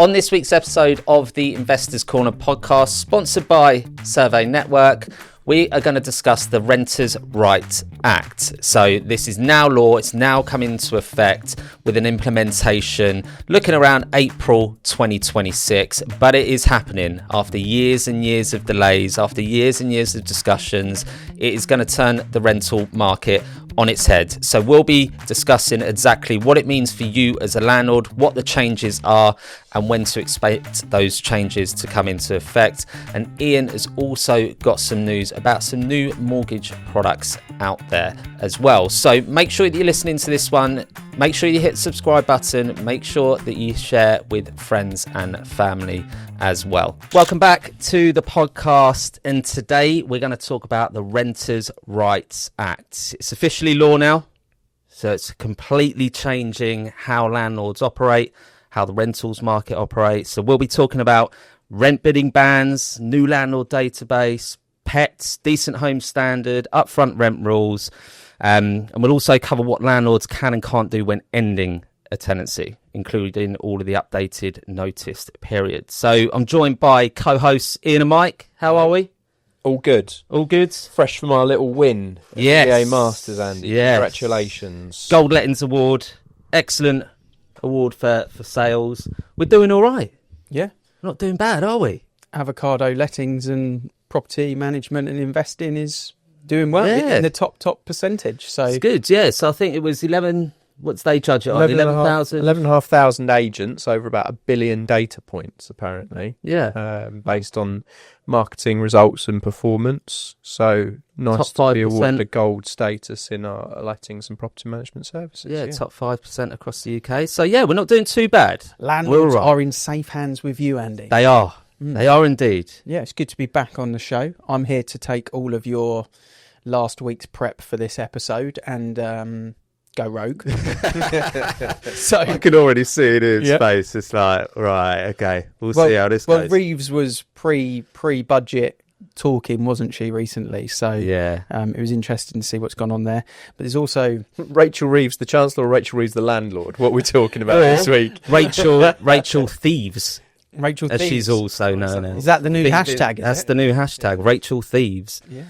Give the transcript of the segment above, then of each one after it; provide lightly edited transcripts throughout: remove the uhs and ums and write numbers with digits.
On this week's episode of the Investors Corner podcast, sponsored by Survey Network, we are going to discuss the Renters' Rights Act. So this is now law. It's now come into effect with an implementation looking around April 2026. But it is happening after years and years of delays, after years and years of discussions. It is going to turn the rental market on its head. So we'll be discussing exactly what it means for you as a landlord, what the changes are, and when to expect those changes to come into effect. And Ian has also got some news about some new mortgage products out there as well. So make sure that you're listening to this one. Make sure you hit the subscribe button. Make sure that you share with friends and family as well. Welcome back to the podcast. And today we're going to talk about the Renters' Rights Act. It's officially law now. So it's completely changing how landlords operate, how the rentals market operates. So we'll be talking about rent bidding bans, new landlord database, pets, decent home standard, upfront rent rules. And we'll also cover what landlords can and can't do when ending a tenancy, including all of the updated notice period. So I'm joined by co-hosts Ian and Mike. How are we? All good. All good? Fresh from our little win at Yes. PA Masters, Andy. Yes. Congratulations. Gold Lettings Award. Excellent award for sales. We're doing all right. Yeah. We're not doing bad, are we? Avocado lettings and property management and investing is doing well Yeah. in the top percentage. So It's good, yeah. So I think it was 11, what's they judge it on? 11,000? 11,500 agents over about 1 billion data points, apparently, Yeah. based on marketing results and performance. So nice Top to be 5%. awarded a gold status in our lettings and property management services. Yeah, top 5% across the UK. So yeah, we're not doing too bad. landlords We're all right. are in safe hands with you, Andy. They are. They are indeed. Yeah, it's good to be back on the show. I'm here to take all of your last week's prep for this episode and go rogue. So I can already see it in his Yep. face. It's like, right, okay, we'll see how this well, goes. Reeves was pre-budget talking, wasn't she, recently? So Yeah. it was interesting to see what's gone on there. But there's also Rachel Reeves, the Chancellor, or Rachel Reeves, the landlord? What we're talking about this week? Rachel Thieves, Rachel as Thieves. she's also known as. Is that the new hashtag? Is That's it? the new hashtag, Rachel Thieves. Yeah.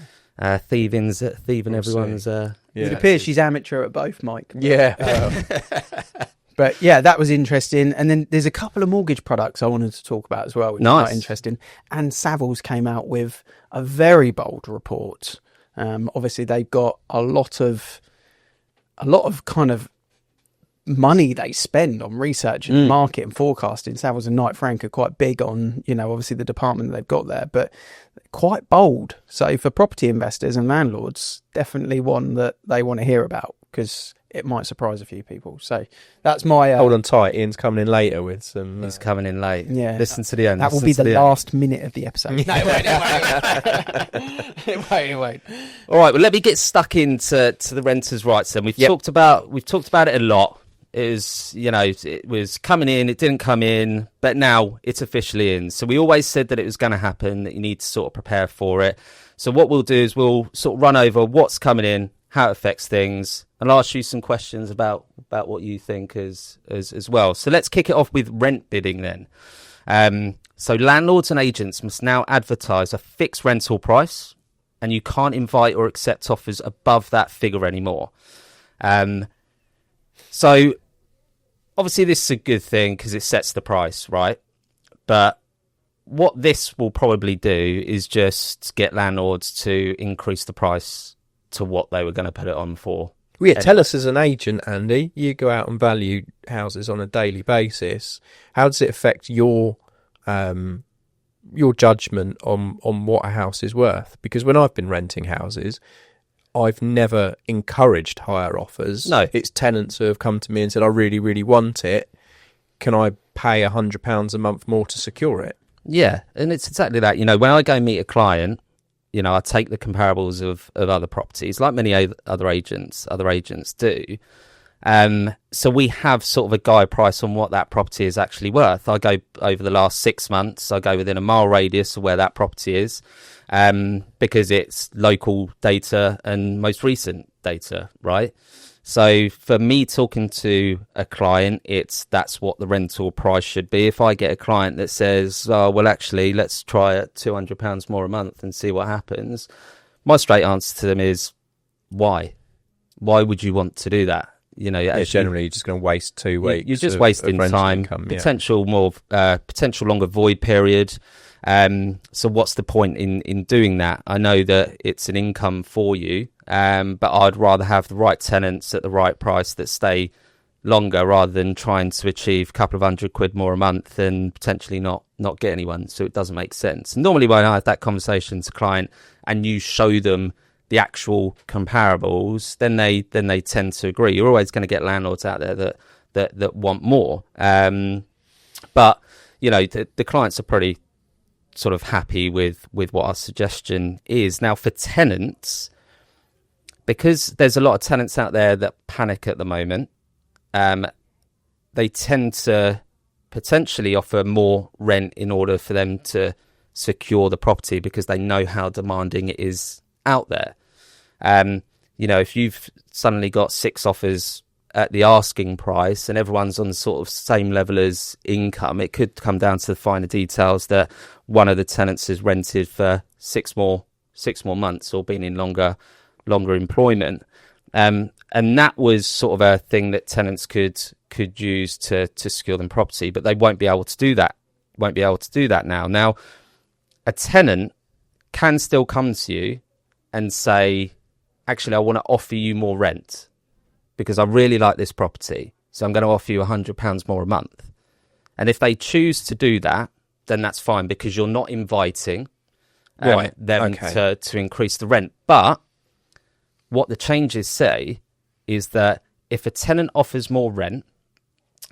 Thieving We'll everyone's... Yeah. It appears she's amateur at both, Mike. Yeah. But yeah, that was interesting. And then there's a couple of mortgage products I wanted to talk about as well, which Nice. is quite interesting. And Savills came out with a very bold report. Obviously, they've got a lot of kind of money they spend on research and market and forecasting. Savills and Knight Frank are quite big on, obviously the department that they've got there, but quite bold. So for property investors and landlords, definitely one that they want to hear about because it might surprise a few people. So that's my... Hold on tight. Ian's coming in later with some... He's coming in late. Yeah. Listen to the end. That will Listen be to the end. last minute of the episode. No, it won't. All right, well, let me get stuck into the renters' rights then. We've talked about it a lot. It was coming in, it didn't come in, but now it's officially in. So we always said that it was going to happen, that you need to sort of prepare for it. So what we'll do is we'll sort of run over what's coming in, how it affects things, and I'll ask you some questions about what you think as well. So let's kick it off with rent bidding then. So landlords and agents must now advertise a fixed rental price, and you can't invite or accept offers above that figure anymore. So obviously this is a good thing because it sets the price, right? But what this will probably do is just get landlords to increase the price to what they were going to put it on for. Well, yeah, tell us as an agent, Andy, you go out and value houses on a daily basis. How does it affect your judgment on what a house is worth? Because when I've been renting houses, I've never encouraged higher offers. No. It's tenants who have come to me and said, I really, really want it. Can I pay £100 a month more to secure it? Yeah, and it's exactly that. When I go meet a client, I take the comparables of other properties, like many other agents do. So we have sort of a guide price on what that property is actually worth. I go over the last 6 months, I go within a mile radius of where that property is, because it's local data and most recent data, right? So for me talking to a client, that's what the rental price should be. If I get a client that says, oh, well, actually, let's try at £200 more a month and see what happens, my straight answer to them is, why? Why would you want to do that? You know, it's generally just going to waste 2 weeks. You're just wasting time, potential longer void period. So what's the point in doing that? I know that it's an income for you, but I'd rather have the right tenants at the right price that stay longer rather than trying to achieve a couple of £100 more a month and potentially not get anyone. So it doesn't make sense. Normally when I have that conversation to a client and you show them the actual comparables, then they tend to agree. You're always going to get landlords out there that want more. But, you know, the clients are pretty sort of happy with what our suggestion is. Now for tenants, because there's a lot of tenants out there that panic at the moment, they tend to potentially offer more rent in order for them to secure the property because they know how demanding it is out there. You know, if you've suddenly got 6 offers at the asking price and everyone's on the sort of same level as income, it could come down to the finer details that one of the tenants is rented for 6 more months or been in longer employment. And that was sort of a thing that tenants could use to secure them property, but they won't be able to do that. Now. Now, a tenant can still come to you and say, actually, I want to offer you more rent because I really like this property. So I'm going to offer you £100 more a month. And if they choose to do that, then that's fine because you're not inviting them to increase the rent. But what the changes say is that if a tenant offers more rent,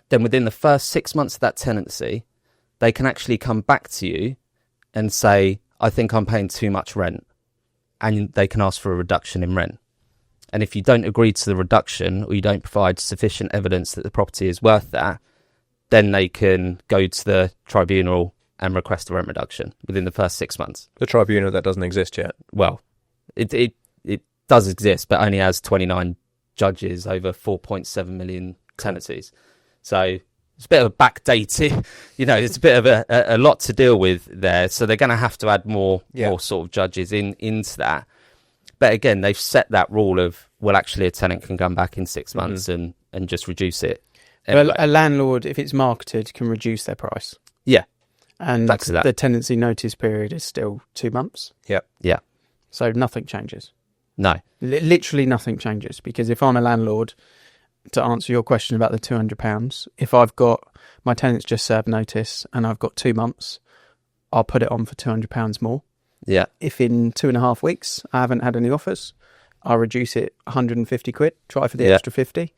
then within the first 6 months of that tenancy, they can actually come back to you and say, I think I'm paying too much rent. And they can ask for a reduction in rent. And if you don't agree to the reduction or you don't provide sufficient evidence that the property is worth that, then they can go to the tribunal and request a rent reduction within the first 6 months. The tribunal that doesn't exist yet? Well, it does exist, but only has 29 judges over 4.7 million tenancies. So it's a bit of a backdated, you know, it's a bit of a lot to deal with there. So they're going to have to add more sort of judges into that. But again, they've set that rule of, well, actually a tenant can come back in 6 months and just reduce it. Anyway. Well, a landlord, if it's marketed, can reduce their price. Yeah. And the tenancy notice period is still 2 months. Yep. Yeah. So nothing changes. No. Literally nothing changes. Because if I'm a landlord, to answer your question about the £200, if I've got my tenant's just served notice and I've got 2 months, I'll put it on for £200 more. Yeah. If in 2.5 weeks I haven't had any offers, I'll reduce it £150, try for the extra 50.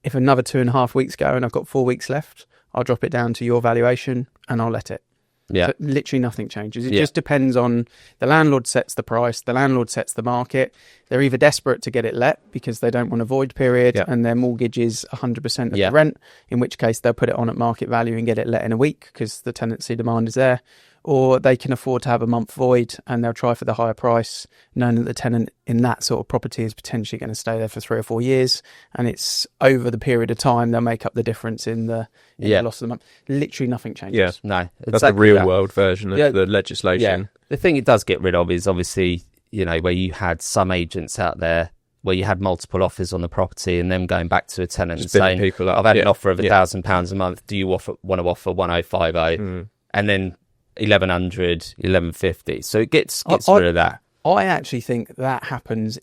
If another 2.5 weeks go and I've got 4 weeks left, I'll drop it down to your valuation and I'll let it. Yeah. So literally nothing changes. It just depends on the landlord sets the price, the landlord sets the market. They're either desperate to get it let because they don't want a void period and their mortgage is 100% of the rent, in which case they'll put it on at market value and get it let in a week because the tenancy demand is there. Or they can afford to have a month void and they'll try for the higher price, knowing that the tenant in that sort of property is potentially going to stay there for 3 or 4 years. And it's over the period of time they'll make up the difference in the loss of the month. Literally nothing changes. Yeah. No. That's the real world version of the legislation. Yeah. The thing it does get rid of is obviously, you know, where you had some agents out there where you had multiple offers on the property and them going back to a tenant and saying, people up. I've had an offer of £1,000 a month. Do you want to offer 1050? And then 1100, 1150. So it gets rid of that. I actually think that happens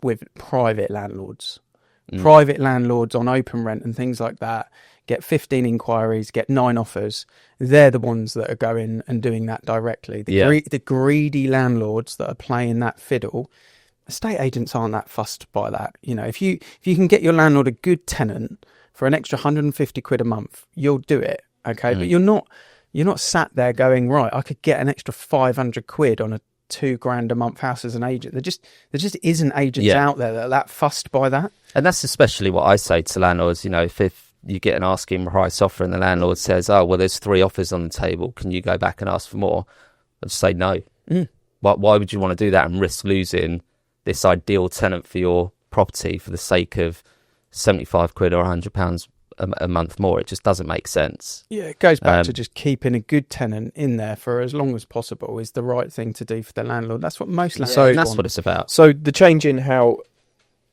with private landlords. Private landlords on open rent and things like that get 15 inquiries, get 9 offers. They're the ones that are going and doing that directly. The greedy landlords that are playing that fiddle. Estate agents aren't that fussed by that. You know, if you can get your landlord a good tenant for an extra £150 a month, you'll do it. Okay, but you're not sat there going, right, I could get an extra £500 on a £2,000 a month house as an agent. There just isn't agents out there that are that fussed by that. And that's especially what I say to landlords. You know, if you get an asking price offer and the landlord says, oh, well, there's 3 offers on the table, can you go back and ask for more? I'd say no. Why would you want to do that and risk losing this ideal tenant for your property for the sake of 75 quid or £100 a month more. It just doesn't make sense. Yeah, it goes back to just keeping a good tenant in there for as long as possible is the right thing to do for the landlord. That's what most landlords want. That's what it's about. So the change in how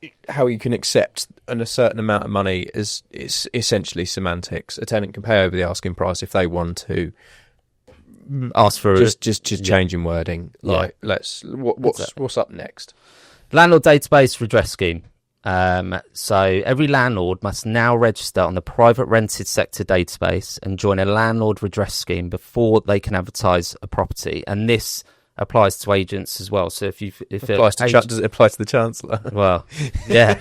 you can accept a certain amount of money is essentially semantics. A tenant can pay over the asking price if they want to. Ask for just changing wording. Like, what's up next? Landlord database redress scheme. So every landlord must now register on the private rented sector database and join a landlord redress scheme before they can advertise a property. And this applies to agents as well. So does it apply to the Chancellor? Well, yeah.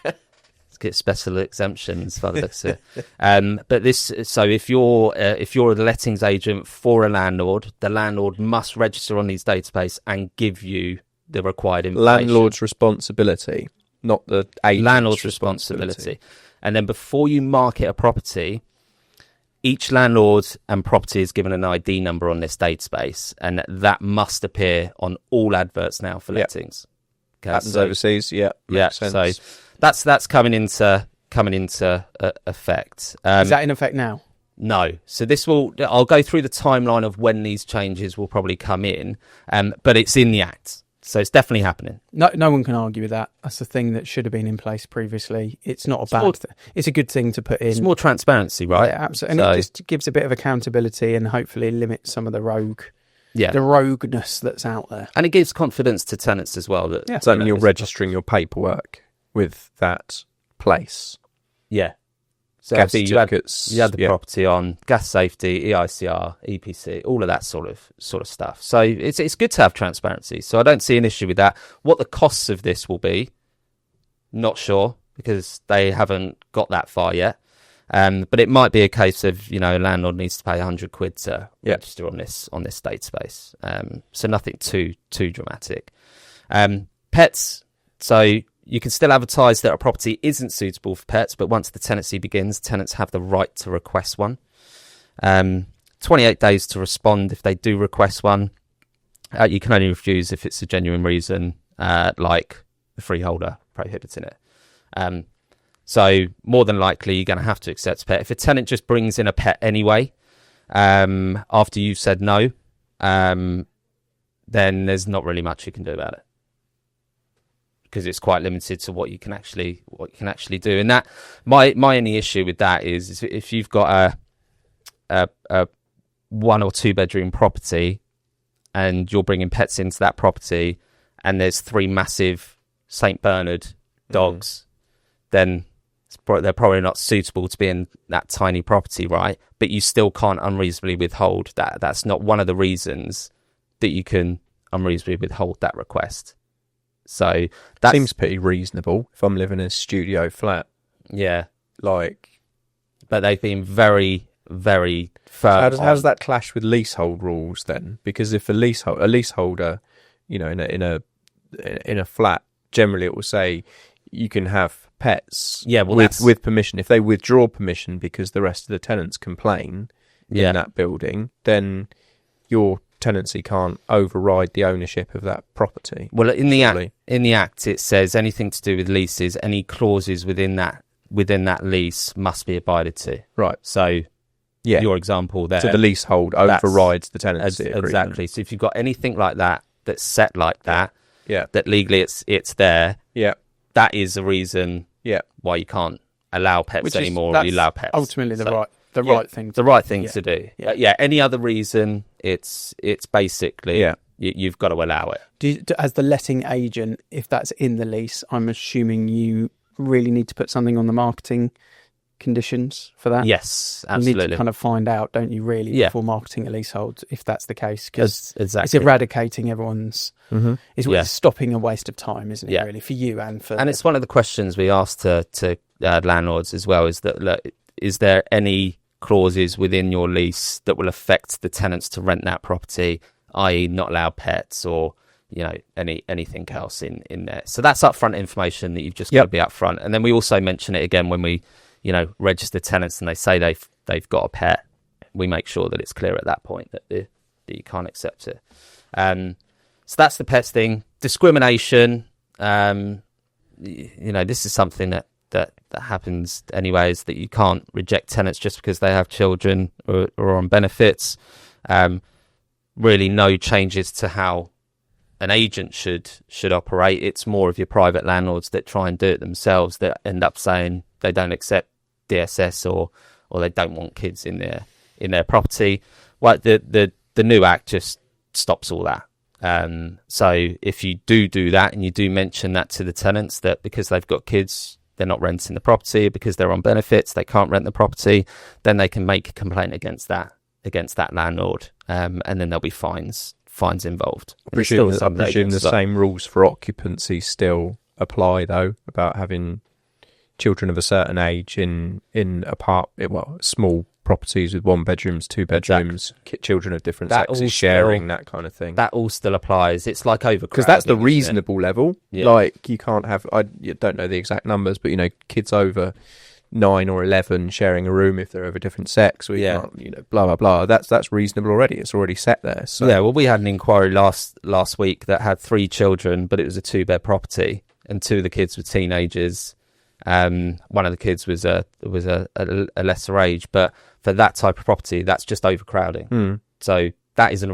Let's get special exemptions by the looks of it. But this, so if you're a lettings agent for a landlord, the landlord must register on these database and give you the required information. Landlord's responsibility. Not the agent's landlord's responsibility. And then before you market a property, each landlord and property is given an ID number on this database, and that must appear on all adverts now for lettings. Okay, happens overseas, makes sense. So that's coming into effect. Is that in effect now? No. So I'll go through the timeline of when these changes will probably come in, but it's in the Act. So it's definitely happening. No one can argue with that. That's the thing that should have been in place previously. It's not a bad thing. It's a good thing to put in. It's more transparency, right? Yeah, absolutely. And it just gives a bit of accountability and hopefully limits some of the rogueness that's out there. And it gives confidence to tenants as well. So you're registering your paperwork with that place. Yeah. So gas you had the property on gas safety, EICR, EPC, all of that sort of stuff. So it's good to have transparency. So I don't see an issue with that. What the costs of this will be, not sure, because they haven't got that far yet. But it might be a case of, a landlord needs to pay 100 quid to register on this database. So nothing too dramatic. Pets. So you can still advertise that a property isn't suitable for pets, but once the tenancy begins, tenants have the right to request one. 28 days to respond if they do request one. You can only refuse if it's a genuine reason, like the freeholder prohibiting it. So more than likely, you're going to have to accept a pet. If a tenant just brings in a pet anyway, after you've said no, then there's not really much you can do about it, because it's quite limited to what you can actually do. And that my only issue with that is if you've got a 1 or 2 bedroom property and you're bringing pets into that property and there's 3 massive St. Bernard dogs, then they're probably not suitable to be in that tiny property, right? But you still can't unreasonably withhold that. That's not one of the reasons that you can unreasonably withhold that request. So that seems pretty reasonable if I'm living in a studio flat. Yeah. But they've been very, very firm. How does that clash with leasehold rules then? Because if a leaseholder, in a flat, generally it will say you can have pets with permission. If they withdraw permission because the rest of the tenants complain in that building, then your tenancy can't override the ownership of that property. Well, in the act, it says anything to do with leases, any clauses within that lease must be abided to. Right. So, your example there. So the leasehold overrides the tenancy agreement. Exactly. So if you've got anything like that that's set like that, that legally it's there. Yeah. That is a reason. Why you can't allow pets anymore. Or you allow pets. Ultimately, the right thing to do. Yeah. Any other reason, it's basically you've got to allow it. As the letting agent, if that's in the lease, I'm assuming you really need to put something on the marketing conditions for that. Yes, absolutely. You need to kind of find out, don't you, really, before marketing a leasehold, if that's the case, because it's eradicating everyone's. It's stopping a waste of time, isn't it? Really, for you and for. And it's one of the questions we asked to landlords as well. Is that look, is there any clauses within your lease that will affect the tenants to rent that property, i.e. not allow pets or anything else in there? So that's upfront information that you've just got to be upfront. And then we also mention it again when we register tenants and they say they've got a pet. We make sure that it's clear at that point that you can't accept it. So that's the pets thing. Discrimination. this is something that happens anyway, is that you can't reject tenants just because they have children or are on benefits. Really no changes to how an agent should operate. It's more of your private landlords that try and do it themselves that end up saying they don't accept DSS or they don't want kids in their property. Well, the new act just stops all that. So if you do that and you do mention that to the tenants, that because they've got kids, they're not renting the property, because they're on benefits, they can't rent the property, then they can make a complaint against that landlord, and then there'll be fines involved. I presume the same rules for occupancy still apply, though, about having children of a certain age in small properties with 1 bedrooms, 2 bedrooms, children of different sexes sharing, that kind of thing. That all still applies. It's like overcrowding. Because that's the reasonable level. Yeah. Like, you can't have, I don't know the exact numbers, but, kids over 9 or 11 sharing a room if they're of a different sex, or can't, blah, blah, blah. That's reasonable already. It's already set there. So. Yeah, well, we had an inquiry last week that had 3 children, but it was a 2-bed property, and 2 of the kids were teenagers. One of the kids was a lesser age, but for that type of property, that's just overcrowding. So that isn't a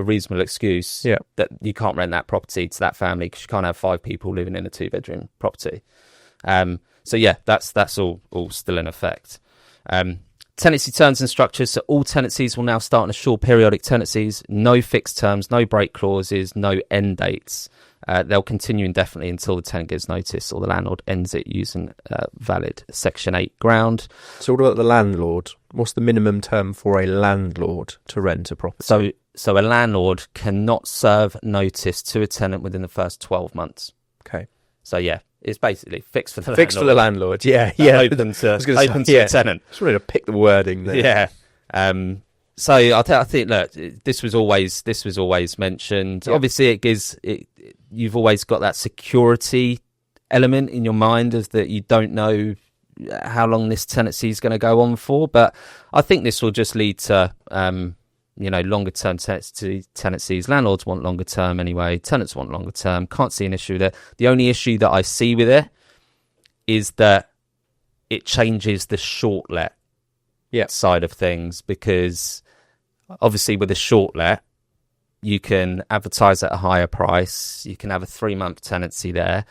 reasonable excuse that you can't rent that property to that family, because you can't have 5 people living in a 2-bedroom property. So yeah, that's all still in effect. Tenancy terms and structures. So all tenancies will now start on assured periodic tenancies. No fixed terms, no break clauses, no end dates. They'll continue indefinitely until the tenant gives notice or the landlord ends it using valid Section 8 ground. So what about the landlord? What's the minimum term for a landlord to rent a property? So a landlord cannot serve notice to a tenant within the first 12 months. Okay. So yeah, it's basically fixed for the landlord. Fixed for the landlord, yeah. Open to a tenant. Just wanted to pick the wording there. Yeah. So I think, look, this was always mentioned. Yep. Obviously, it gives it. You've always got that security element in your mind, as that you don't know how long this tenancy is going to go on for. But I think this will just lead to longer term tenancies. Landlords want longer term anyway. Tenants want longer term. Can't see an issue there. The only issue that I see with it is that it changes the short let side of things, because obviously with a short let, you can advertise at a higher price. You can have a 3-month tenancy there.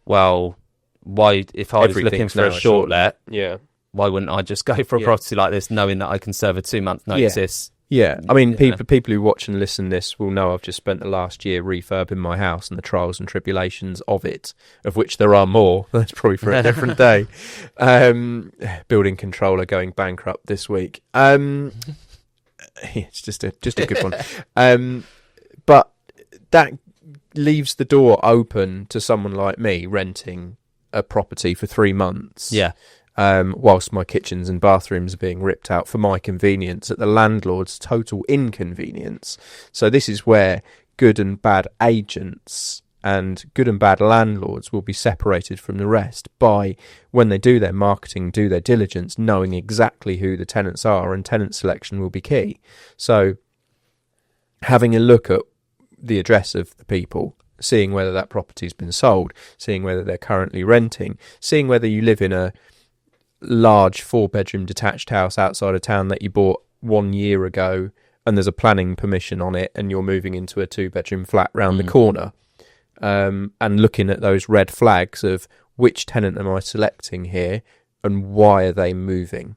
Well, why, if I was looking for a short let, why wouldn't I just go for a property like this, knowing that I can serve a 2-month notice? Yeah, I mean, people who watch and listen to this will know I've just spent the last year refurbing my house and the trials and tribulations of it, of which there are more. That's probably for a different day. Building controller going bankrupt this week. It's just a good one. But that leaves the door open to someone like me renting a property for 3 months. Yeah. Whilst my kitchens and bathrooms are being ripped out for my convenience at the landlord's total inconvenience. So this is where good and bad agents and good and bad landlords will be separated from the rest by, when they do their marketing, do their diligence, knowing exactly who the tenants are, and tenant selection will be key. So having a look at the address of the people, seeing whether that property's been sold, seeing whether they're currently renting, seeing whether you live in a large 4-bedroom detached house outside of town that you bought 1 year ago and there's a planning permission on it, and you're moving into a 2-bedroom flat round the corner, and looking at those red flags of which tenant am I selecting here and why are they moving.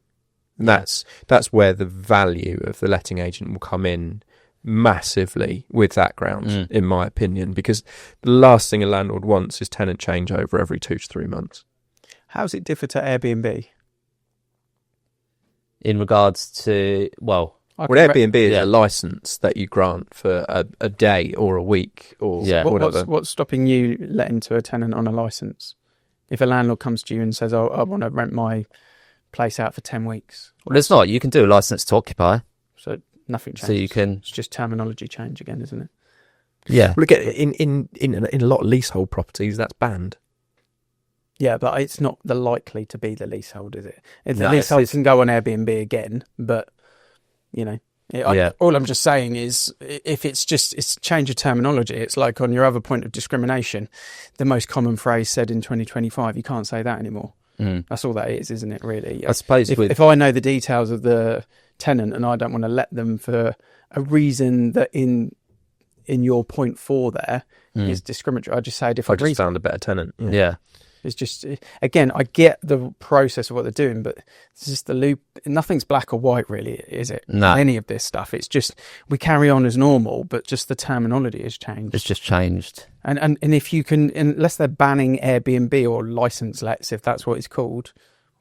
And that's where the value of the letting agent will come in massively with that ground, in my opinion, because the last thing a landlord wants is tenant changeover every 2 to 3 months. How's it differ to Airbnb? In regards to, Airbnb is a license that you grant for a day or a week or whatever. What's stopping you letting to a tenant on a license? If a landlord comes to you and says, I want to rent my place out for 10 weeks. Well, it's not. You can do a license to occupy. So nothing changes. So you can. It's just terminology change again, isn't it? Yeah. Well, again, in a lot of leasehold properties, that's banned. Yeah, but it's not likely to be the leasehold, is it? The leasehold can go on Airbnb again, but, All I'm just saying is, if it's change of terminology. It's like on your other point of discrimination, the most common phrase said in 2025, you can't say that anymore. That's all that is, isn't it, really? I suppose if I know the details of the tenant and I don't want to let them for a reason that in your point 4 there is discriminatory, I just say a different reason. Found a better tenant. Yeah. It's just, again, I get the process of what they're doing, but it's just the loop. Nothing's black or white, really, is it? No. Any of this stuff. It's just, we carry on as normal, but just the terminology has changed. It's just changed. And if you can, unless they're banning Airbnb or license lets, if that's what it's called,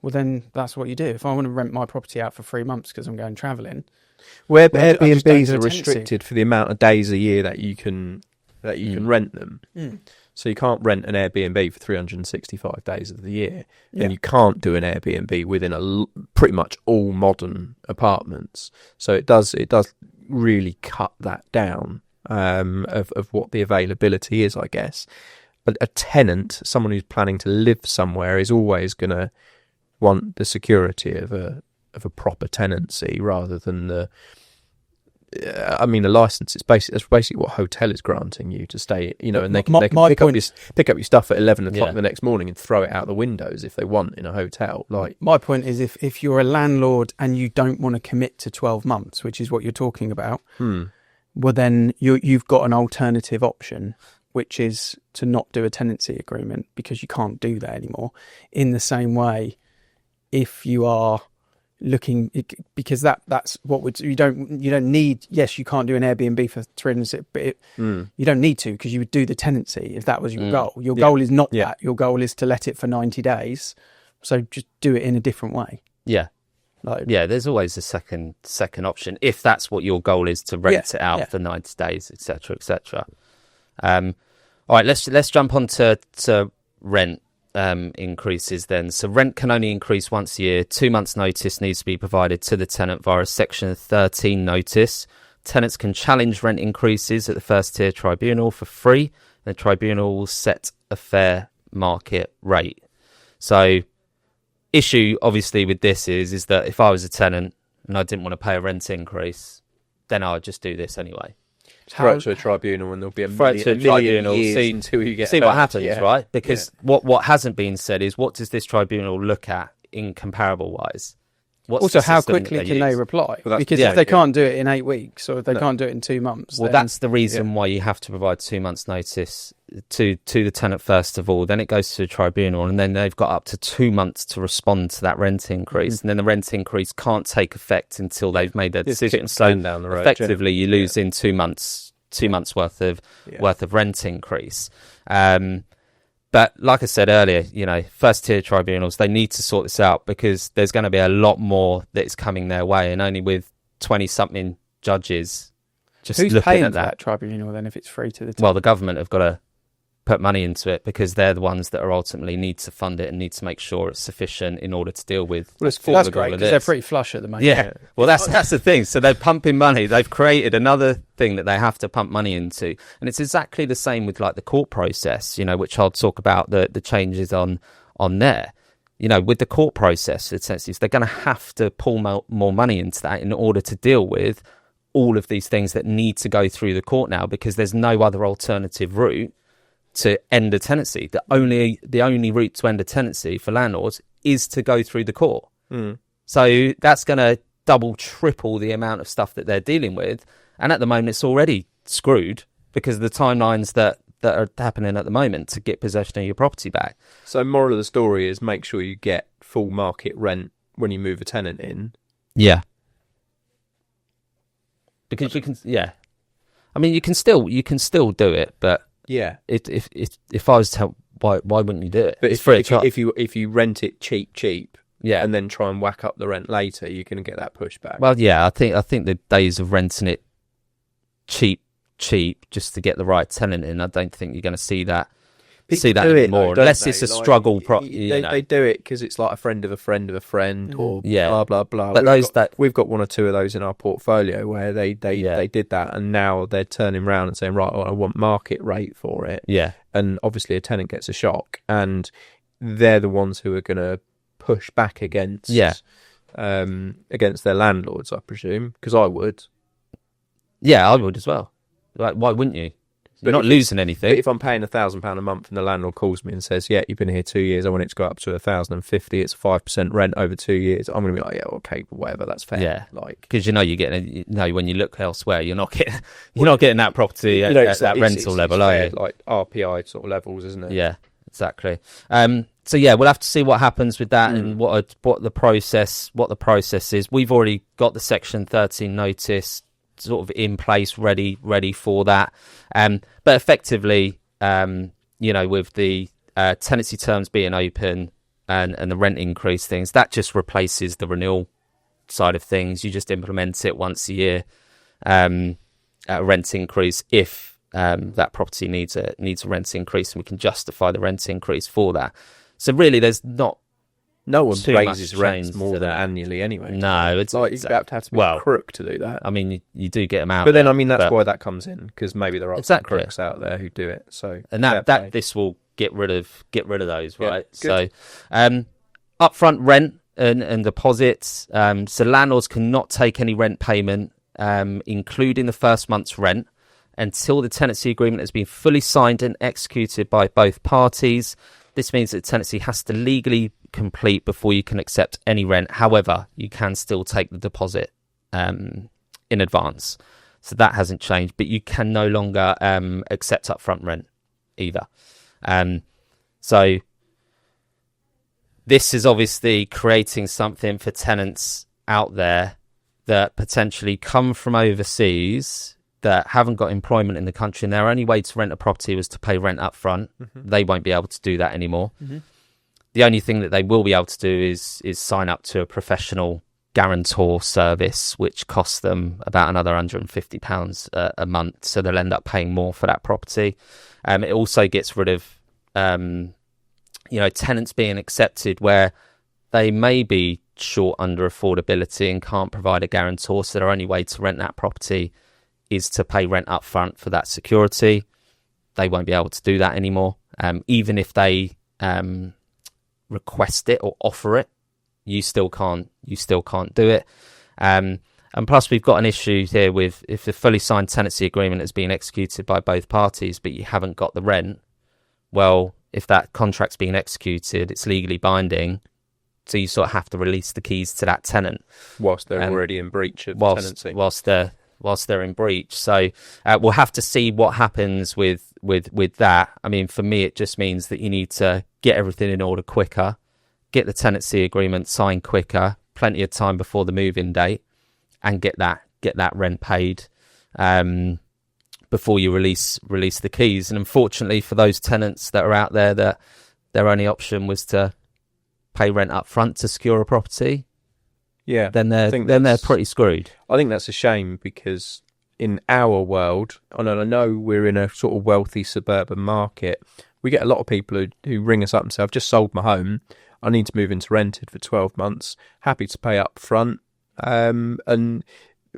well, then that's what you do. If I want to rent my property out for 3 months because I'm going travelling. Where Airbnbs are restricted for the amount of days a year that you can rent them. So you can't rent an Airbnb for 365 days of the year. Then you can't do an Airbnb within pretty much all modern apartments. So it does really cut that down of what the availability is, I guess. But a tenant, someone who's planning to live somewhere, is always going to want the security of a proper tenancy rather than the license. That's basically what a hotel is granting you to stay. And they can pick up your stuff at 11 o'clock the next morning and throw it out the windows if they want in a hotel. Like, my point is, if you're a landlord and you don't want to commit to 12 months, which is what you're talking about, well, then you've got an alternative option, which is to not do a tenancy agreement because you can't do that anymore. In the same way, if you are looking, because that's what you don't need. Yes, you can't do an Airbnb for 300, but you don't need to, because you would do the tenancy if that was your goal. Your goal is not that. Your goal is to let it for 90 days. So just do it in a different way. Yeah. There's always a second option if that's what your goal is, to rent it out for 90 days, etc., etc. All right, let's jump on to rent increases then. So rent can only increase once a year. 2 months notice needs to be provided to the tenant via a section 13 notice. Tenants can challenge rent increases at the first tier tribunal for free. The tribunal will set a fair market rate. So issue obviously with this is that if I was a tenant and I didn't want to pay a rent increase, then I would just do this anyway. Throw it to a tribunal and there'll be a million years until you get see what happens, right? Because what hasn't been said is, what does this tribunal look at in comparable wise? Also, how quickly can they reply? Because if they can't do it in 8 weeks, or if they can't do it in 2 months, well, that's the reason why you have to provide 2 months' notice to the tenant first of all. Then it goes to the tribunal, and then they've got up to 2 months to respond to that rent increase. And then the rent increase can't take effect until they've made their decision. So down the road, effectively, you lose in 2 months. 2 months worth of rent increase. But like I said earlier, first tier tribunals, they need to sort this out, because there's going to be a lot more that's coming their way, and only with 20 something judges just who's looking paying at that tribunal then, if it's free to the tenant? Well, the government have got to put money into it, because they're the ones that are ultimately need to fund it and need to make sure it's sufficient in order to deal with. Well, that's great, because they're pretty flush at the moment. Yeah. Well, that's the thing. So they're pumping money. They've created another thing that they have to pump money into, and it's exactly the same with like the court process. Which I'll talk about the changes on there. With the court process, essentially, they're going to have to pull more money into that in order to deal with all of these things that need to go through the court now, because there's no other alternative route to end a tenancy. The only route to end a tenancy for landlords is to go through the court. So that's going to double, triple the amount of stuff that they're dealing with. And at the moment, it's already screwed because of the timelines that are happening at the moment to get possession of your property back. So moral of the story is, make sure you get full market rent when you move a tenant in. Yeah. Because you can, I mean, you can still do it, but if I was to tell, why wouldn't you do it? But if you rent it cheap, and then try and whack up the rent later, you're going to get that pushback. Well, I think the days of renting it cheap just to get the right tenant in, I don't think you're going to see that anymore, unless it's a struggle. They do it because it's like a friend of a friend of a friend, or blah blah blah. But we've got 1 or 2 of those in our portfolio where they did that, and now they're turning around and saying, right, I want market rate for it. Yeah, and obviously a tenant gets a shock, and they're the ones who are going to push back against their landlords, I presume, because I would. Yeah, I would as well. Like, why wouldn't you? You're not losing anything. But if I'm paying £1,000 a month and the landlord calls me and says, yeah, you've been here 2 years, I want it to go up to 1,050, it's 5% rent over 2 years, I'm going to be like, yeah, okay, whatever, that's fair. Yeah, like, because you're getting, when you look elsewhere, you're not getting that property at that rental level, are you? Like RPI sort of levels, isn't it? Yeah, exactly. So yeah, we'll have to see what happens with that and what the process is. We've already got the Section 13 notice sort of in place, ready for that. But effectively, with the tenancy terms being open and the rent increase things, that just replaces the renewal side of things. You just implement it once a year at a rent increase if that property needs a rent increase, and we can justify the rent increase for that. So really, there's not. No one raises rents more than annially anyway. No, it's like you have to be a crook to do that. I mean, you do get them out. But then, that's why that comes in, because maybe there are some crooks out there who do it. So this will get rid of those, right? Yeah, so, upfront rent and deposits. So landlords cannot take any rent payment, including the first month's rent, until the tenancy agreement has been fully signed and executed by both parties. This means that the tenancy has to legally complete before you can accept any rent. However, you can still take the deposit in advance. So that hasn't changed, but you can no longer accept upfront rent either. So this is obviously creating something for tenants out there that potentially come from overseas that haven't got employment in the country, and their only way to rent a property was to pay rent up front. They won't be able to do that anymore. The only thing that they will be able to do is sign up to a professional guarantor service, which costs them about another £150 a month. So they'll end up paying more for that property. It also gets rid of tenants being accepted where they may be short under affordability and can't provide a guarantor. So their only way to rent that property is to pay rent up front for that security. They won't be able to do that anymore. Even if they request it or offer it, you still can't do it. And plus, we've got an issue here with if the fully signed tenancy agreement has been executed by both parties, but you haven't got the rent. Well, if that contract's being executed, it's legally binding. So you sort of have to release the keys to that tenant whilst they're already in breach of tenancy. Whilst they're in breach. So we'll have to see what happens with that. I mean, for me, it just means that you need to get everything in order quicker, get the tenancy agreement signed quicker, plenty of time before the move-in date, and get that rent paid before you release the keys. And unfortunately for those tenants that are out there that their only option was to pay rent up front to secure a property, then they're pretty screwed. I think that's a shame, because in our world, and I know we're in a sort of wealthy suburban market, we get a lot of people who ring us up and say, I've just sold my home, I need to move into rented for 12 months, happy to pay up front, and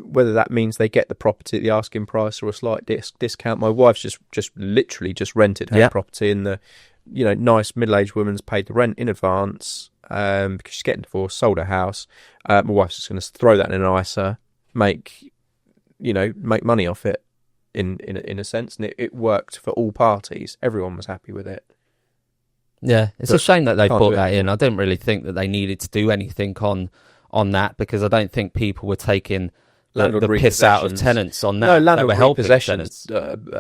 whether that means they get the property at the asking price or a slight discount. My wife's just literally rented her property, and the nice middle-aged woman's paid the rent in advance because she's getting divorced, sold her house. My wife's just going to throw that in an ISA, make money off it in a sense, and it worked for all parties. Everyone was happy with it. Yeah, it's a shame that they put that in. I didn't really think that they needed to do anything on that, because I don't think people were taking the piss out of tenants on that. No, landlord were helping repossessions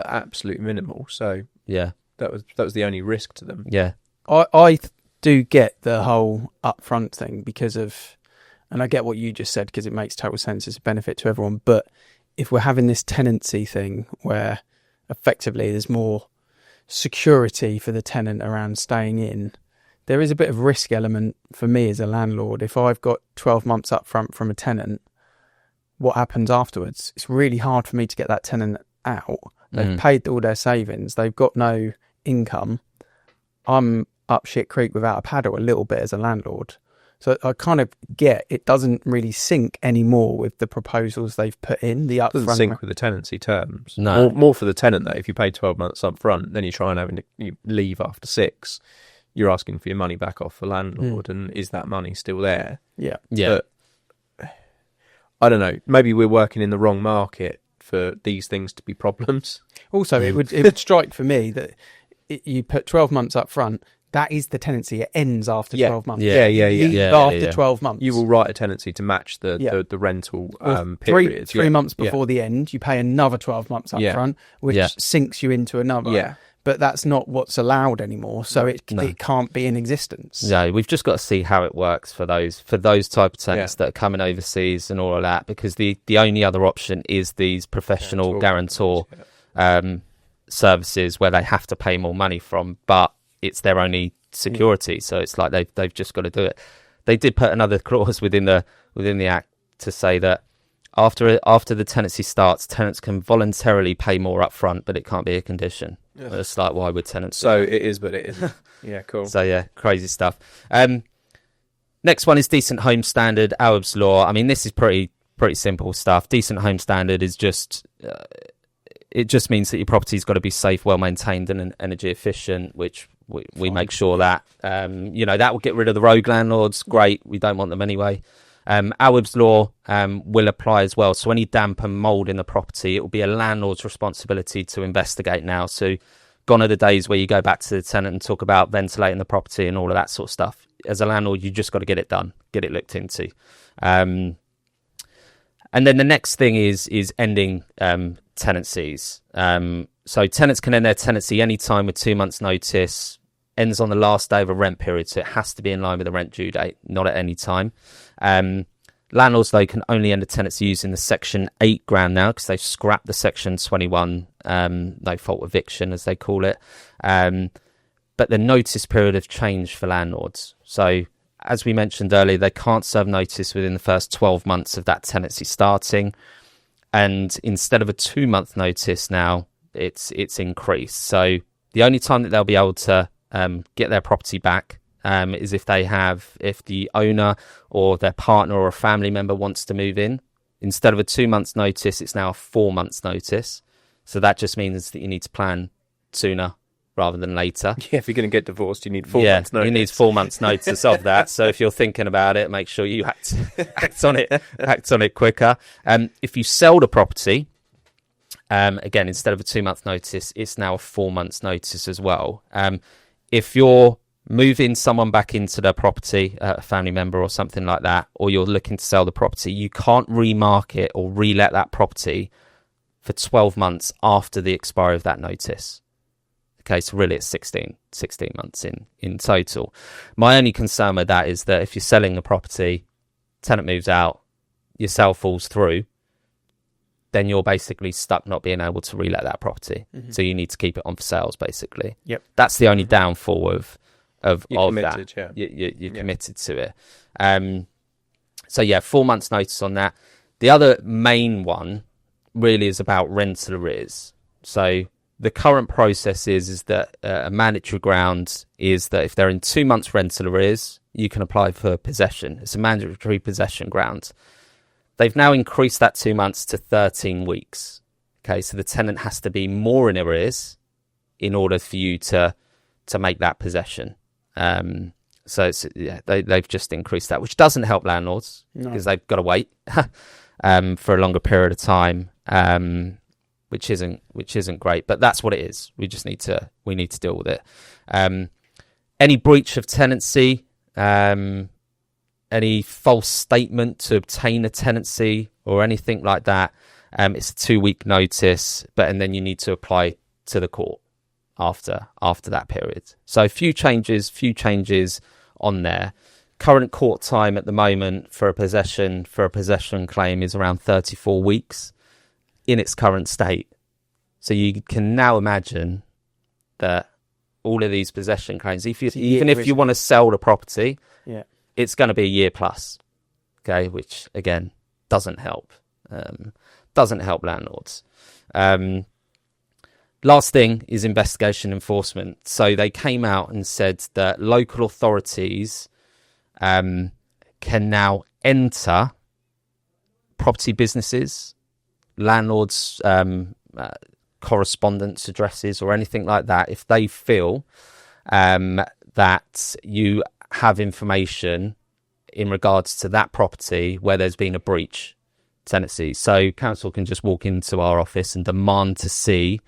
absolutely minimal. So yeah, that was the only risk to them. Yeah, I do get the whole upfront thing because of, and I get what you just said because it makes total sense. It's a benefit to everyone. But if we're having this tenancy thing where effectively there's more security for the tenant around staying in, there is a bit of risk element for me as a landlord. If I've got 12 months up front from a tenant, what happens afterwards? It's really hard for me to get that tenant out. They've paid all their savings. They've got no income. I'm up shit creek without a paddle a little bit as a landlord. So I kind of get it doesn't really sync anymore with the proposals they've put in. The upfront doesn't sync with the tenancy terms. No, more for the tenant though. If you pay 12 months up front, then you try and you leave after 6. You're asking for your money back off the landlord, and is that money still there? Yeah. But I don't know. Maybe we're working in the wrong market for these things to be problems. Also, it would strike for me that you put 12 months up front. That is the tenancy. It ends after 12 months. After 12 months. You will write a tenancy to match the rental period. Three months before the end, you pay another 12 months up front, which sinks you into another. Yeah. But that's not what's allowed anymore, so it can't be in existence. No, we've just got to see how it works for those type of tenants that are coming overseas and all of that, because the only other option is these professional guarantor services where they have to pay more money from, but it's their only security. So it's like they've just got to do it. They did put another clause within the Act to say that after the tenancy starts, tenants can voluntarily pay more upfront, but it can't be a condition. Yeah. It's like, why would tenants? So it is, but it isn't. Yeah, cool. So yeah, crazy stuff. Next one is decent home standard, Arab's law. I mean, this is pretty simple stuff. Decent home standard is just it just means that your property's got to be safe, well maintained, and energy efficient, which we make sure that that will get rid of the rogue landlords. Great, we don't want them anyway. Arab's law will apply as well. So any damp and mould in the property, it will be a landlord's responsibility to investigate now. So gone are the days where you go back to the tenant and talk about ventilating the property and all of that sort of stuff. As a landlord, you just got to get it done, get it looked into. And then the next thing is ending tenancies. So tenants can end their tenancy any time with 2 months' notice. Ends on the last day of a rent period, so it has to be in line with the rent due date, not at any time. Landlords, though, can only end a tenancy using the Section 8 ground now, because they've scrapped the Section 21 no fault eviction, as they call it. But the notice period have changed for landlords. So, as we mentioned earlier, they can't serve notice within the first 12 months of that tenancy starting. And instead of a 2-month notice now, it's increased. So the only time that they'll be able to get their property back is if the owner or their partner or a family member wants to move in. Instead of a 2 months notice, it's now a 4 months notice. So that just means that you need to plan sooner rather than later. Yeah, if you're going to get divorced, you need 4 months notice. You need 4 months notice of that. So if you're thinking about it, make sure you act on it quicker. If you sell the property, again, instead of a 2 month notice, it's now a 4 months notice as well. If you're moving someone back into their property, a family member or something like that, or you're looking to sell the property, you can't remarket or relet that property for 12 months after the expiry of that notice. Okay, so really it's 16 months in total. My only concern with that is that if you're selling the property, tenant moves out, your sale falls through, then you're basically stuck not being able to relet that property. Mm-hmm. So you need to keep it on for sales, basically. Yep. That's the only downfall of you're committed, that. Yeah. You're committed to it. So yeah, 4 months notice on that. The other main one really is about rental arrears. So the current process is that a mandatory ground is that if they're in 2 months rental arrears, you can apply for possession. It's a mandatory possession ground. They've now increased that 2 months to 13 weeks. Okay, so the tenant has to be more in arrears in order for you to make that possession. So they've just increased that, which doesn't help landlords because they've got to wait for a longer period of time, which isn't great. But that's what it is. We need to deal with it. Any breach of tenancy. Any false statement to obtain a tenancy or anything like that, it's a 2 week notice, and then you need to apply to the court after that period. So few changes on there. Current court time at the moment for a possession claim is around 34 weeks in its current state. So you can now imagine that all of these possession claims, even if you want to sell the property, it's going to be a year plus, okay, which again doesn't help landlords. Last thing is investigation enforcement. So they came out and said that local authorities can now enter property businesses, landlords' correspondence addresses or anything like that if they feel that you have information in regards to that property where there's been a breach. tenancies. So council can just walk into our office and demand to see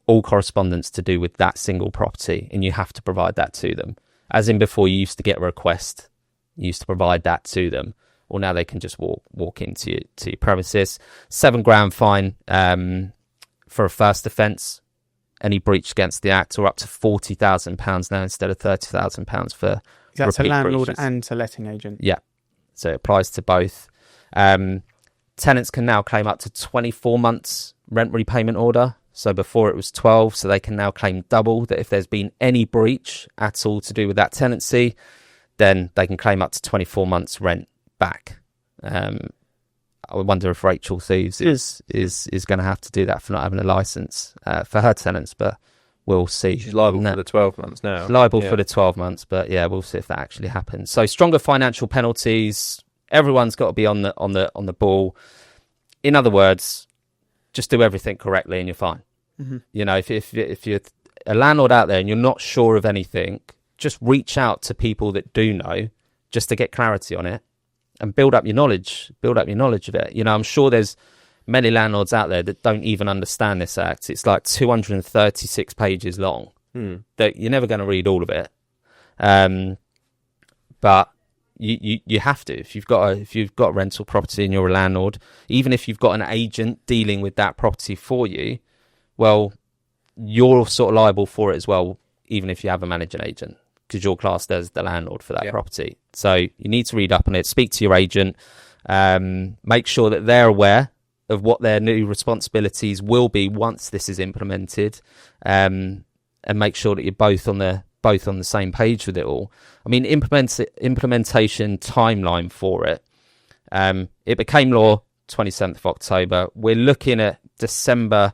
all correspondence to do with that single property, and you have to provide that to them. As in before, you used to get a request, you used to provide that to them. Well, now they can just walk into your premises. £7,000 fine for a first offence, any breach against the Act, or up to £40,000 now instead of £30,000 for that's a landlord breaches. and to letting agent. Yeah, so it applies to both. Tenants can now claim up to 24 months rent repayment order. So before it was 12, so they can now claim double, that if there's been any breach at all to do with that tenancy, then they can claim up to 24 months rent back. I wonder if Rachel Thieves is going to have to do that for not having a licence for her tenants, but we'll see. She's liable for the 12 months now. Liable for the 12 months, but yeah, we'll see if that actually happens. So stronger financial penalties. Everyone's got to be on the ball. In other words, just do everything correctly and you're fine. Mm-hmm. You know, if you're a landlord out there and you're not sure of anything, just reach out to people that do know, just to get clarity on it and build up your knowledge of it. You know, I'm sure there's many landlords out there that don't even understand this Act. It's like 236 pages long. That you're never going to read all of it. But you have to, if you've got rental property and you're a landlord, even if you've got an agent dealing with that property for you, well, you're sort of liable for it as well, even if you have a managing agent, because you're classed as the landlord for that property. So you need to read up on it, speak to your agent, make sure that they're aware of what their new responsibilities will be once this is implemented, and make sure that you're both on the same page with it all. I mean, implementation timeline for it. It became law 27th of October. We're looking at December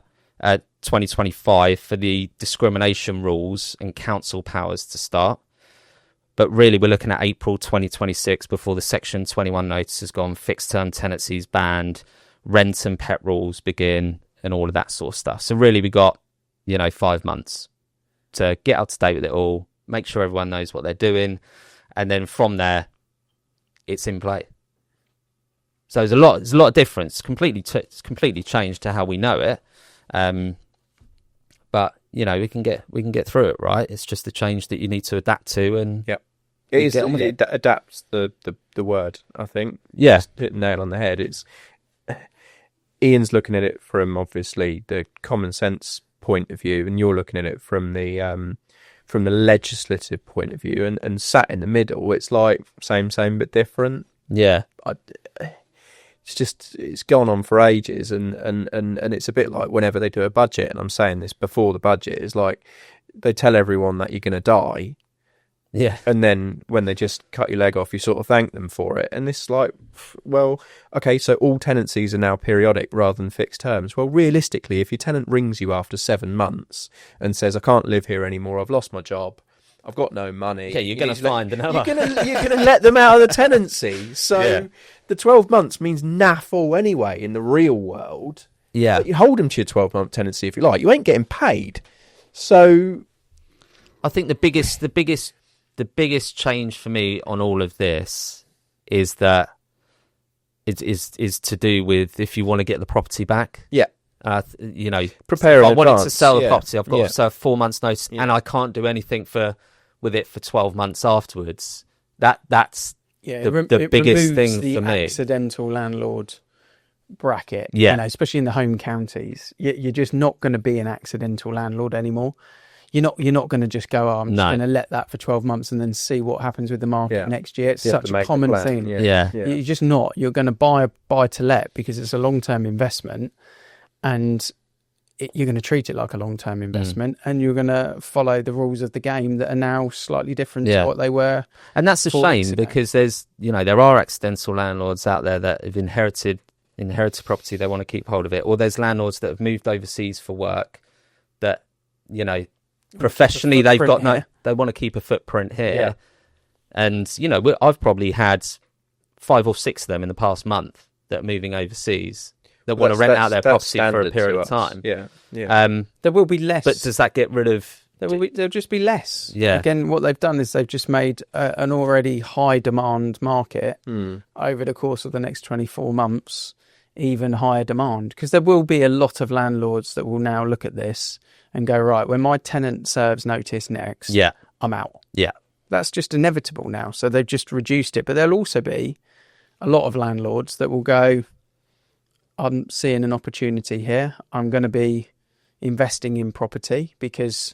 2025 for the discrimination rules and council powers to start. But really, we're looking at April 2026 before the Section 21 notice has gone, fixed term tenancies banned, rent and pet rules begin, and all of that sort of stuff. So really, we got, 5 months to get up to date with it all, make sure everyone knows what they're doing, and then from there, it's in play. So there's a lot of difference. It's completely changed to how we know it. But we can get through it, right? It's just a change that you need to adapt to, and it adapts the word. I think just hit the nail on the head. It's Ian's looking at it from obviously the common sense point of view, and you're looking at it from the legislative point of view, and sat in the middle. It's like same but different. Yeah. It's gone on for ages, and it's a bit like whenever they do a budget, and I'm saying this before the budget, is like they tell everyone that you're going to die, and then when they just cut your leg off, you sort of thank them for it. And it's like, well, okay, so all tenancies are now periodic rather than fixed terms. Well, realistically, if your tenant rings you after 7 months and says, I can't live here anymore, I've lost my job, I've got no money. Okay, you're going to find another. You're going to let them out of the tenancy. So the 12 months means naff all anyway in the real world. Yeah. But you hold them to your 12-month tenancy if you like. You ain't getting paid. So I think the biggest change for me on all of this is that it is to do with if you want to get the property back. Yeah. Prepare. I wanted to sell the property. I've got to serve 4 months' notice, and I can't do anything with it for 12 months afterwards. That's the biggest thing the for me. Accidental landlord bracket. Yeah, especially in the home counties, you're just not going to be an accidental landlord anymore. You're not going to just go, I'm just going to let that for 12 months and then see what happens with the market next year. It's such a common thing. Yeah. You're just not. You're going to buy to let because it's a long-term investment, and you're going to treat it like a long-term investment, and you're going to follow the rules of the game that are now slightly different to what they were. And that's a shame because there are accidental landlords out there that have inherited property. They want to keep hold of it. Or there's landlords that have moved overseas for work that, professionally they want to keep a footprint here. Yeah. And, I've probably had 5 or 6 of them in the past month that are moving overseas that want to rent out their property for a period of time. Yeah. There will be less. But does that get rid of... There'll just be less. Yeah. Again, what they've done is they've just made an already high demand market over the course of the next 24 months even higher demand, because there will be a lot of landlords that will now look at this and go, right, when my tenant serves notice next, I'm out. Yeah. That's just inevitable now. So they've just reduced it. But there'll also be a lot of landlords that will go, I'm seeing an opportunity here. I'm going to be investing in property because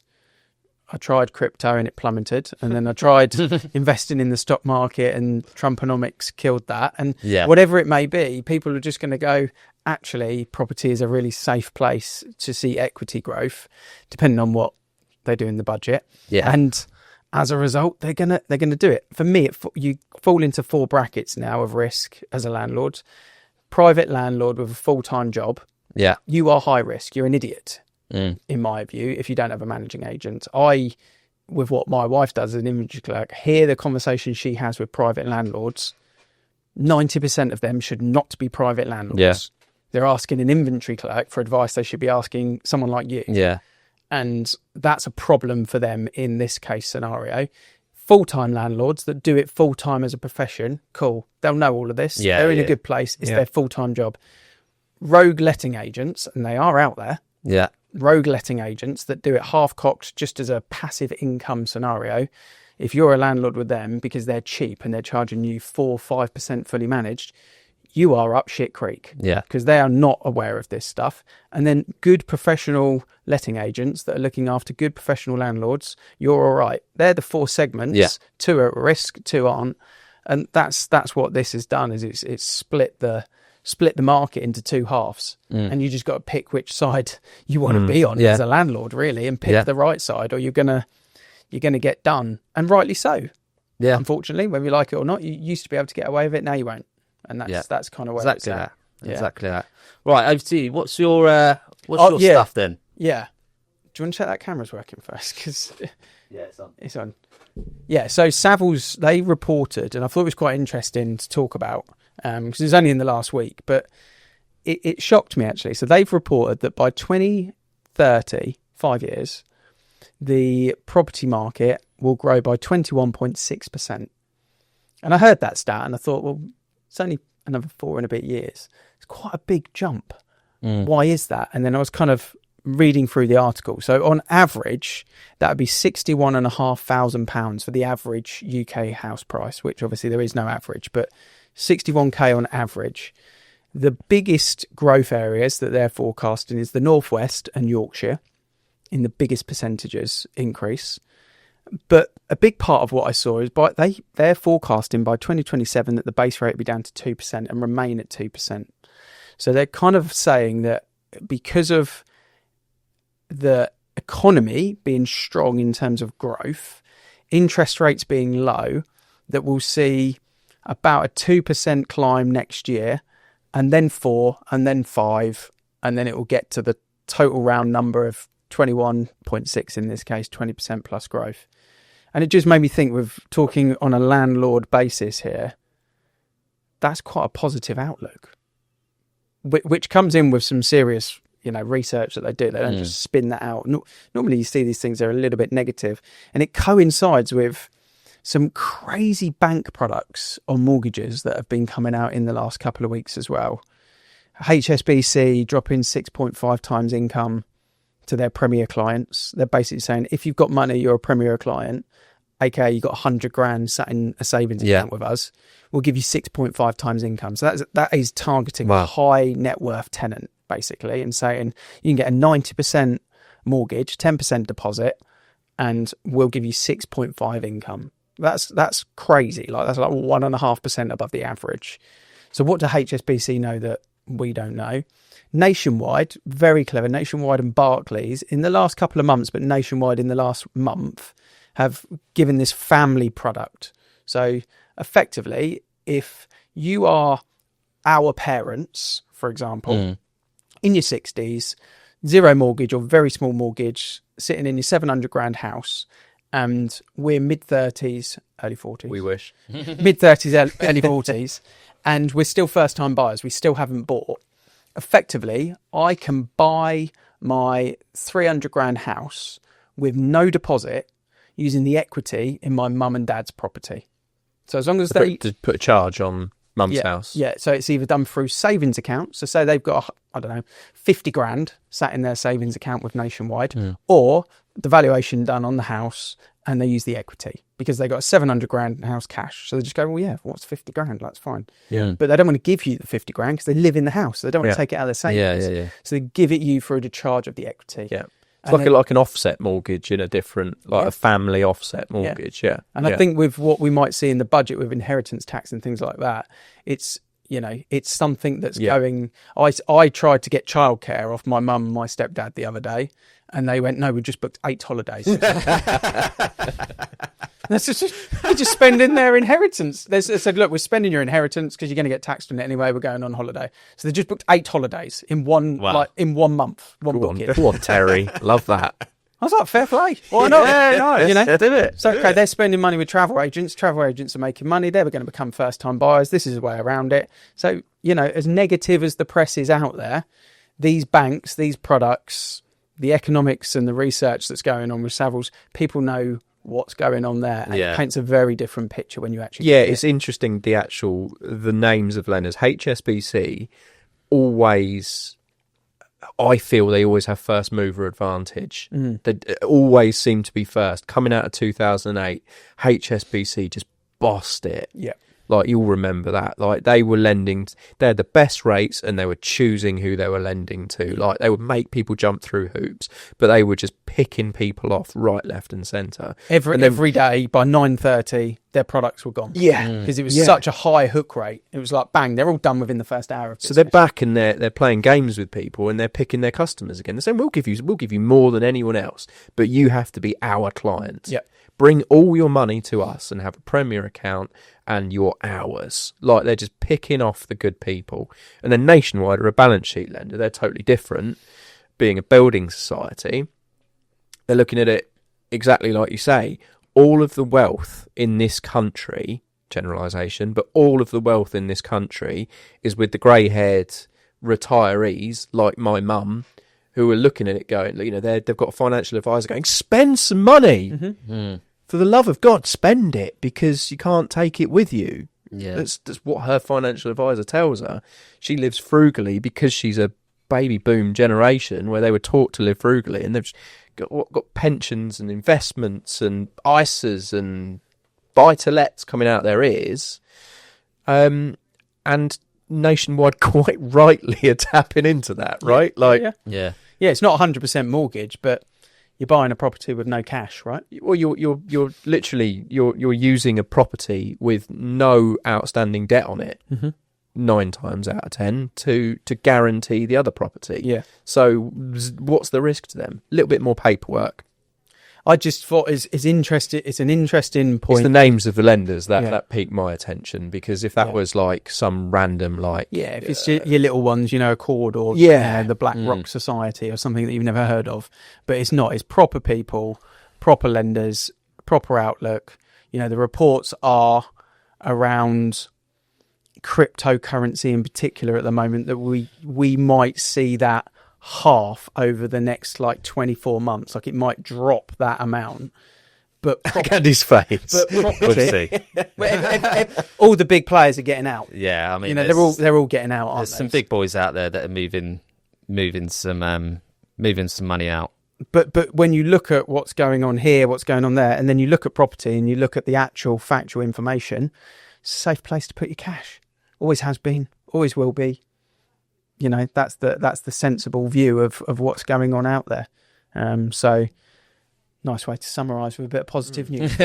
I tried crypto and it plummeted. And then I tried investing in the stock market and Trumponomics killed that. And whatever it may be, people are just going to go, actually, property is a really safe place to see equity growth, depending on what they do in the budget. Yeah. And as a result, they're gonna do it. For me, you fall into 4 brackets now of risk as a landlord. Private landlord with a full-time job. Yeah. You are high risk. You're an idiot, in my view, if you don't have a managing agent. With what my wife does as an inventory clerk, hear the conversation she has with private landlords. 90% of them should not be private landlords. Yeah. They're asking an inventory clerk for advice. They should be asking someone like you. Yeah. And that's a problem for them in this case scenario. Full-time landlords that do it full-time as a profession, cool. They'll know all of this. Yeah, they're in a good place. It's their full-time job. Rogue letting agents, and they are out there. Yeah. Rogue letting agents that do it half-cocked just as a passive income scenario. If you're a landlord with them because they're cheap and they're charging you 4-5% fully managed, you are up shit creek. Yeah. Because they are not aware of this stuff. And then good professional letting agents that are looking after good professional landlords, you're all right. They're the 4 segments. Yeah. 2 are at risk, 2 aren't. And that's what this has done, is it's split the market into 2 halves. And you just got to pick which side you want to be on as a landlord, really, and pick the right side, or you're gonna get done. And rightly so. Yeah. Unfortunately, whether you like it or not, you used to be able to get away with it, now you won't. And that's kind of where exactly it's at. That. Yeah. Exactly that. Right, over to you. What's your stuff then? Yeah. Do you want to check that camera's working first? Because it's on. It's on. Yeah. So Savills, they reported, and I thought it was quite interesting to talk about because it was only in the last week, but it shocked me actually. So they've reported that by 2030, 5 years, the property market will grow by 21.6%. And I heard that stat and I thought, well, it's only another 4 and a bit years. It's quite a big jump. Why is that? And then I was kind of reading through the article. So on average, that would be £61,500 for the average UK house price, which obviously there is no average, but 61k on average. The biggest growth areas that they're forecasting is the Northwest and Yorkshire in the biggest percentages increase. But a big part of what I saw is they're forecasting by 2027 that the base rate will be down to 2% and remain at 2%. So they're kind of saying that because of the economy being strong in terms of growth, interest rates being low, that we'll see about a 2% climb next year, and then 4, and then 5, and then it will get to the total round number of 21.6 in this case, 20% plus growth. And it just made me think, with talking on a landlord basis here, that's quite a positive outlook, which comes in with some serious, research that they do. They don't just spin that out. Normally you see these things, they're a little bit negative, and it coincides with some crazy bank products on mortgages that have been coming out in the last couple of weeks as well. HSBC dropping 6.5 times income to their premier clients. They're basically saying, if you've got money, you're a premier client, aka you've got 100 grand sat in a savings account with us, we'll give you 6.5 times income. So that is targeting a high net worth tenant, basically, and saying you can get a 90% mortgage, 10% deposit, and we'll give you 6.5 income. That's crazy. That's like 1.5% above the average. So what do HSBC know that we don't know? Nationwide, very clever. Nationwide and Barclays in the last couple of months, but Nationwide in the last month, have given this family product. So effectively, if you are our parents, for example, in your 60s, zero mortgage or very small mortgage, sitting in your 700 grand house, and we're mid-30s, early 40s. We wish. Mid-30s, early 40s, and we're still first-time buyers. We still haven't bought. Effectively, I can buy my 300 grand house with no deposit using the equity in my mum and dad's property. So as long as to put a charge on mum's house. Yeah, so it's either done through savings account. So say they've got, I don't know, 50 grand sat in their savings account with Nationwide, or the valuation done on the house and they use the equity because they got 700 grand in house cash. So they just go, well, yeah, what's 50 grand? That's fine. Yeah. But they don't want to give you the 50 grand because they live in the house. So they don't want to take it out of their savings. Yeah. So they give it you through the charge of the equity. Yeah. It's like an offset mortgage in a different, a family offset mortgage. Yeah. And I think with what we might see in the budget with inheritance tax and things like that, it's something that's going. I tried to get childcare off my mum and my stepdad the other day, and they went, "No, we just booked 8 holidays." That's they're just spending their inheritance. They said, "Look, we're spending your inheritance because you're going to get taxed on it anyway. We're going on holiday." So they just booked 8 holidays in one month, one booking. Go on, Terry. Love that. I was like, fair play. Why not? Yeah, nice. You know, I did it. So okay, they're spending money with travel agents. Travel agents are making money. They're going to become first-time buyers. This is a way around it. So as negative as the press is out there, these banks, these products, the economics and the research that's going on with Savills, people know what's going on there. And it paints a very different picture when you actually. Yeah, it's interesting. The names of lenders, HSBC, always. I feel they always have first mover advantage. They always seem to be first. Coming out of 2008, HSBC just bossed it. Yeah. Like, you'll remember that. Like, they were lending, they had the best rates and they were choosing who they were lending to. Like, they would make people jump through hoops, but they were just picking people off right, left and centre. Every day by 9:30, their products were gone. Yeah. Because it was such a high hook rate. It was like, bang, they're all done within the first hour of business. So they're back and they're playing games with people and they're picking their customers again. They're saying, we'll give you more than anyone else, but you have to be our client. Yeah. Bring all your money to us and have a Premier account and you're ours. Like, they're just picking off the good people. And then Nationwide are a balance sheet lender. They're totally different. Being a building society, they're looking at it exactly like you say. All of the wealth in this country, generalisation, but all of the wealth in this country is with the grey-haired retirees like my mum, who are looking at it going, they've got a financial advisor going, spend some money. Mm-hmm. For the love of God, spend it, because you can't take it with you. Yeah. That's what her financial advisor tells her. She lives frugally because she's a baby boom generation where they were taught to live frugally, and they've got pensions and investments and ISAs and buy-to-lets coming out their ears. And Nationwide quite rightly are tapping into that, right? Yeah, it's not 100% mortgage, but you're buying a property with no cash, right? Well, you're literally you're using a property with no outstanding debt on it, 9 times out of 10 to guarantee the other property. Yeah. So what's the risk to them? A little bit more paperwork. I just thought it's interesting. It's an interesting point. It's the names of the lenders that piqued my attention, because if that was like some random if it's your little ones, Accord or the Black Rock Society or something that you've never heard of, but it's not. It's proper people, proper lenders, proper outlook. The reports are around cryptocurrency in particular at the moment, that we might see that half over the next 24 months. It might drop that amount, but Andy's face. But we'll see. All the big players are getting out. Yeah, I mean, they're all getting out. There's some big boys out there that are moving some money out. But when you look at what's going on here, what's going on there, and then you look at property and you look at the actual factual information, it's a safe place to put your cash. Always has been, always will be. That's the sensible view of what's going on out there. So nice way to summarise with a bit of positive news.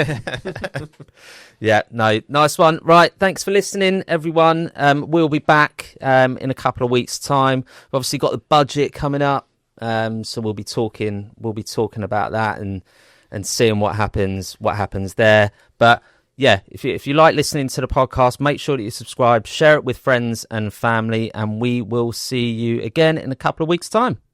Yeah, no, nice one. Right, thanks for listening, everyone. We'll be back in a couple of weeks' time. We've obviously got the budget coming up, so we'll be talking about that and seeing what happens there. But yeah, if you like listening to the podcast, make sure that you subscribe, share it with friends and family, and we will see you again in a couple of weeks' time.